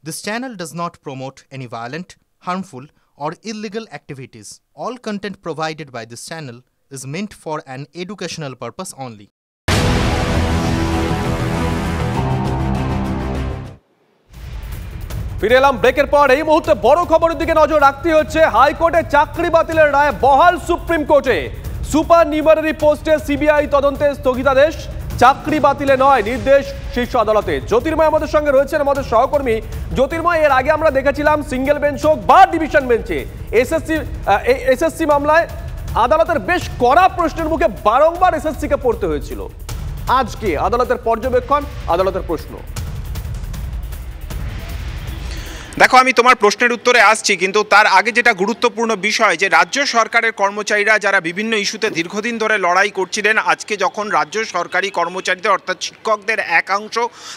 This channel does not promote any violent, harmful, or illegal activities. All content provided by this channel is meant for an educational purpose only. ফিরে এলাম ব্রেকের পর। এই মুহূর্তে বড় খবরের দিকে নজর রাখতে হচ্ছে। হাইকোর্টে চাকরি বাতিলের রায় বহাল সুপ্রিম কোর্টে। সুপার নিউমারি পোস্টে সিবিআই তদন্তে স্থগিতাদেশ, চাকরি বাতিলে নয় নির্দেশ শীর্ষ আদালতে। জ্যোতির্ময় আমাদের সঙ্গে রয়েছেন, আমাদের সহকর্মী। জ্যোতির্ময়, এর আগে আমরা দেখেছিলাম সিঙ্গেল বেঞ্চ হোক বা ডিভিশন বেঞ্চে এসএসসি মামলায় আদালতের বেশ কড়া প্রশ্নের মুখে বারংবার এসএসসিকে পড়তে হয়েছিল। আজকে আদালতের পর্যবেক্ষণ, আদালতের প্রশ্ন। দেখো, আমি তোমার প্রশ্নের উত্তরে আসছি, কিন্তু তার আগে যেটা গুরুত্বপূর্ণ বিষয় যে রাজ্য সরকারের কর্মচারীরা যারা বিভিন্ন ইস্যুতে দীর্ঘদিন ধরে লড়াই করছিলেন, আজকে যখন রাজ্য সরকারি কর্মচারীদের অর্থাৎ শিক্ষকদের একাংশ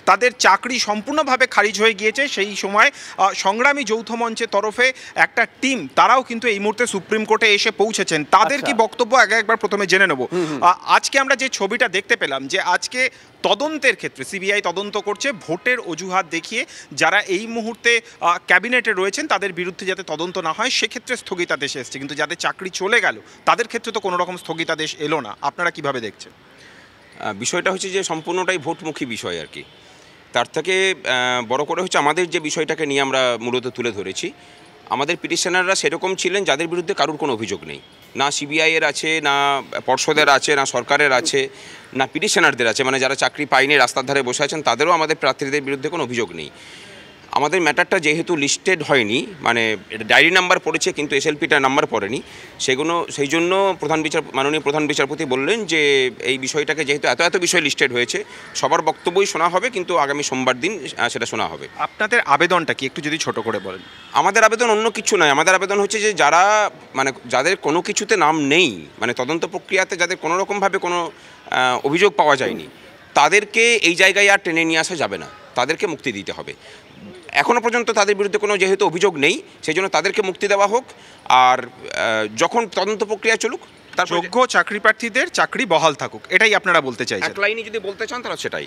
তাদের চাকরি সম্পূর্ণভাবে খারিজ হয়ে গিয়েছে, সেই সময় সংগ্রামী যৌথ মঞ্চের তরফে একটা টিম তারাও কিন্তু এই মুহূর্তে সুপ্রিম কোর্টে এসে পৌঁছেছেন। তাদের কি বক্তব্য আগে একবার প্রথমে জেনে নেব। আজকে আমরা যে ছবিটা দেখতে পেলাম যে আজকে তদন্তের ক্ষেত্রে সিবিআই তদন্ত করছে ভোটের অজুহাত দেখিয়ে যারা এই মুহূর্তে ক্যাবিনেটে রয়েছেন তাদের বিরুদ্ধে যাতে তদন্ত না হয় সেক্ষেত্রে স্থগিতাদেশ এসছে, কিন্তু যাদের চাকরি চলে গেল তাদের ক্ষেত্রে তো কোনো রকম স্থগিতাদেশ এলো না। আপনারা কিভাবে দেখছেন? বিষয়টা হচ্ছে যে সম্পূর্ণটাই ভোটমুখী বিষয় আর কি। তার থেকে বড় করে হচ্ছে আমাদের যে বিষয়টাকে নিয়ে আমরা মূলত তুলে ধরেছি, আমাদের পিটিশনাররা সেরকম ছিলেন যাদের বিরুদ্ধে কারোর কোনো অভিযোগ নেই। না সিবিআইয়ের আছে, না পর্ষদের আছে, না সরকারের আছে, না পিটিশনারদের আছে, মানে যারা চাকরি পায়নি রাস্তার ধারে বসে আছেন তাদেরও আমাদের প্রার্থীদের বিরুদ্ধে কোনো অভিযোগ নেই। আমাদের ম্যাটারটা যেহেতু লিস্টেড হয়নি, মানে ডায়েরি নাম্বার পড়েছে কিন্তু এসএলপিটা নাম্বার পড়েনি, সেই জন্য মাননীয় প্রধান বিচারপতি বললেন যে এই বিষয়টাকে যেহেতু এত বিষয় লিস্টেড হয়েছে সবার বক্তব্যই শোনা হবে, কিন্তু আগামী সোমবার দিন সেটা শোনা হবে। আপনাদের আবেদনটা কি একটু যদি ছোট করে বলেন? আমাদের আবেদন অন্য কিছু নয়। আমাদের আবেদন হচ্ছে যে যাদের কোনো কিছুতে নাম নেই, মানে তদন্ত প্রক্রিয়াতে যাদের কোনো রকমভাবে কোনো অভিযোগ পাওয়া যায়নি, তাদেরকে এই জায়গায় আর টেনে নিয়ে আসা যাবে না, তাদেরকে মুক্তি দিতে হবে। এখনও পর্যন্ত তাদের বিরুদ্ধে কোনো যেহেতু অভিযোগ নেই সেই জন্য তাদেরকে মুক্তি দেওয়া হোক, আর যখন তদন্ত প্রক্রিয়া চলুক তার যোগ্য চাকরি প্রার্থীদের চাকরি বহাল থাকুক, এটাই আপনারা বলতে চাইছেন? এক লাইনে যদি বলতে চান তাহলে সেটাই।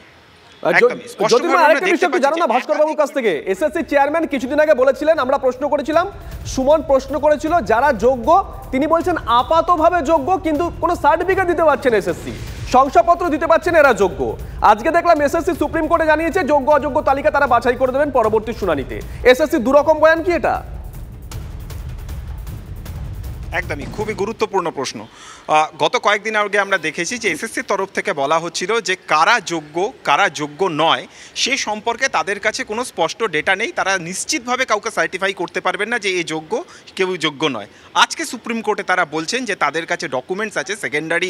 ভাস্করবাবুর কাছ থেকে এসএসসি চেয়ারম্যান কিছুদিন আগে বলেছিলেন, আমরা প্রশ্ন করেছিলাম, সুমন প্রশ্ন করেছিল যারা যোগ্য, তিনি বলছেন আপাতভাবে যোগ্য কিন্তু কোনো সার্টিফিকেট দিতে পারছেন এসএসসি, শংসাপত্র দিতে পারছেন এরা যোগ্য। আজকে দেখলাম এসএসসি সুপ্রিম কোর্টে জানিয়েছে যোগ্য অযোগ্য তালিকা তারা বাছাই করে দেবেন পরবর্তী শুনানিতে। এসএসসি দুরকম বয়ান কি এটা? একদমই খুবই গুরুত্বপূর্ণ প্রশ্ন। গত কয়েকদিন আগে আমরা দেখেছি যে এসএসসির তরফ থেকে বলা হচ্ছিল যে কারা যোগ্য নয় সে সম্পর্কে তাদের কাছে কোনো স্পষ্ট ডেটা নেই, তারা নিশ্চিতভাবে কাউকে সার্টিফাই করতে পারবেন না যে এ যোগ্য কেউ যোগ্য নয়। আজকে সুপ্রিম কোর্টে তারা বলছেন যে তাদের কাছে ডকুমেন্টস আছে, সেকেন্ডারি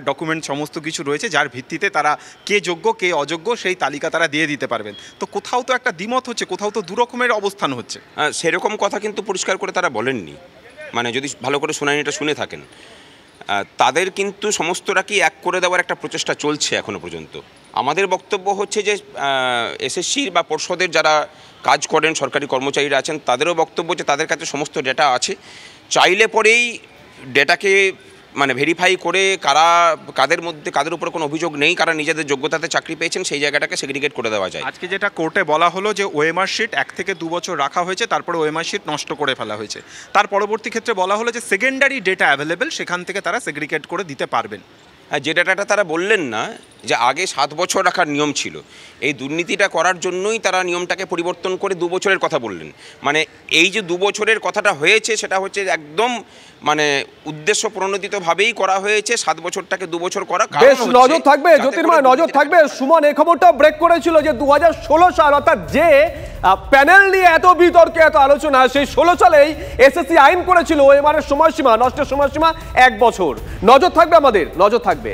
ডকুমেন্ট সমস্ত কিছু রয়েছে যার ভিত্তিতে তারা কে যোগ্য কে অযোগ্য সেই তালিকা তারা দিয়ে দিতে পারবেন। তো কোথাও তো একটা দ্বিমত হচ্ছে, কোথাও তো দুরকমের অবস্থান হচ্ছে। সেরকম কথা কিন্তু পরিষ্কার করে তারা বলেননি, মানে যদি ভালো করে শুনানিটা শুনে থাকেন, তাদের কিন্তু সমস্তটা কি এক করে দেওয়ার একটা প্রচেষ্টা চলছে এখনো পর্যন্ত। আমাদের বক্তব্য হচ্ছে যে এসএসসির বা পর্ষদের যারা কাজ করেন সরকারি কর্মচারীরা আছেন তাদেরও বক্তব্য যে তাদের কাছে সমস্ত ডেটা আছে, চাইলে পরেই ডেটাকে মানে ভেরিফাই করে কাদের উপর কোনো অভিযোগ নেই, কারা নিজেদের যোগ্যতাতে চাকরি পেয়েছেন সেই জায়গাটাকে সেগ্রিগেট করে দেওয়া যায়। আজকে যেটা কোর্টে বলা হলো যে ওএমআর শিট 1 থেকে 2 বছর রাখা হয়েছে, তারপরে ওএমআর শিট নষ্ট করে ফেলা হয়েছে, তার পরবর্তী ক্ষেত্রে বলা হলো যে সেকেন্ডারি ডেটা অ্যাভেলেবেল, সেখান থেকে তারা সেগ্রিগেট করে দিতে পারবেন। যে ডাটাটা তারা বললেন না যে আগে 7 বছর রাখার নিয়ম ছিল, এই দুর্নীতিটা করার জন্যই তারা নিয়মটাকে পরিবর্তন করে 2 বছরের কথা বললেন। মানে এই যে 2 বছরের কথাটা হয়েছে সেটা হচ্ছে একদম মানে উদ্দেশ্য প্রণোদিতভাবেই করা হয়েছে, 7 বছরটাকে 2 বছর করা। বেশ নজর থাকবে জ্যোতির্ময়, নজর থাকবে। সুমন এই খবরটা ব্রেক করেছিল যে 2016 সাল অর্থাৎ যে প্যানেল নিয়ে এত বিতর্কে এত আলোচনা, সেই 16 সালেই এসএসসি আইন করেছিল ওএমআর এর সময়সীমা নষ্টের সময়সীমা 1 বছর। নজর থাকবে, আমাদের নজর থাকবে।